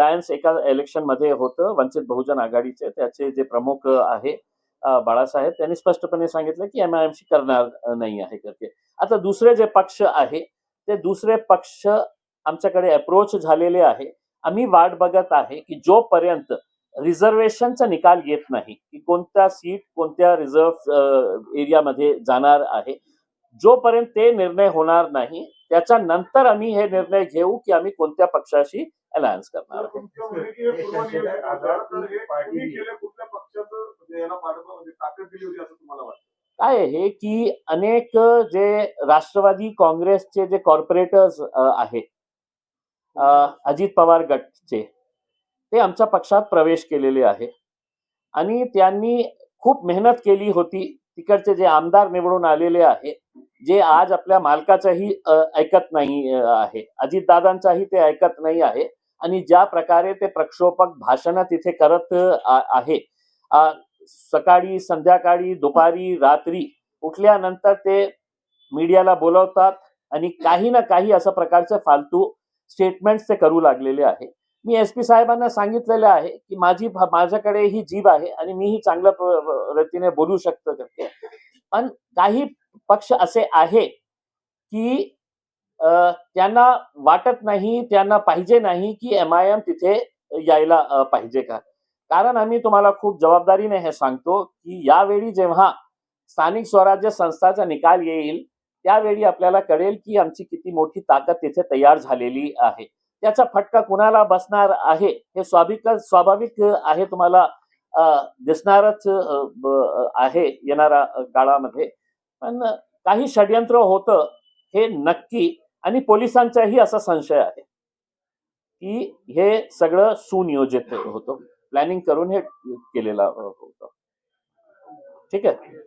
Alliance एका election मध्ये होतं वंचित बहुजन आघाडीचे, त्याचे जे प्रमुख आहे बाळासाहेब, त्यांनी स्पष्टपणे सांगितलं की MIMशी करणार नाही आहे करके. आता दुसरे जे पक्ष आहे ते दुसरे पक्ष आमच्याकडे अप्रोच झालेले आहे. आम्ही वाट बघत आहे की जोपर्यंत रिझर्वेशनचा निकाल येत नाही की कोणत्या सीट कोणत्या रिझर्व्ह एरियामध्ये जाणार आहे, जोपर्यंत ते निर्णय होणार नाही त्याच्यानंतर आम्ही हे निर्णय घेऊ की आम्ही कोणत्या पक्षाशी अलायन्स करणार आहोत. काय आहे की अनेक जे राष्ट्रवादी काँग्रेसचे जे कॉर्पोरेटर्स आहेत, अजित पवार गटचे, ते आमच्या पक्षात प्रवेश केलेले आहे आणि त्यांनी खूप मेहनत केली होती. तिकडचे जे आमदार निवडून आलेले आहे, जे आज आपल्या मालकाचंही ऐकत नाही आहे, अजितदादांचाही ते ऐकत नाही आहे आणि ज्या प्रकारे ते प्रक्षोभक भाषणं तिथे करत आहे, सकाळी संध्याकाळी दुपारी रात्री उठल्यानंतर ते मीडियाला बोलवतात आणि काही ना काही असं प्रकारचे फालतू स्टेटमेंट्स ते करू लागलेले आहे. मी SP साहेबांना सांगितलेलं आहे की माझ्याकडे ही जीभ आहे आणि मीही चांगल्या रीतीने बोलू शकतो. पण काही पक्ष असे आहे की त्यांना वाटत नाही, त्यांना पाहिजे नाही की MIM तिथे यायला पाहिजे का. कारण आम्ही तुम्हाला खूप जबाबदारीने हे सांगतो की यावेळी जेव्हा स्थानिक स्वराज्य संस्थाचा निकाल येईल त्यावेळी आपल्याला कळेल की आमची किती मोठी ताकद तिथे तयार झालेली आहे. त्याचा फटका कुणाला बसणार आहे हे स्वाभाविक आहे, तुम्हाला दिसणारच आहे येणाऱ्या काळामध्ये. पण काही षडयंत्र होतं हे नक्की आणि पोलिसांचाही असा संशय आहे की हे सगळं सुनियोजित होतं, प्लॅनिंग करून हे केलेलं होतं. ठीक आहे.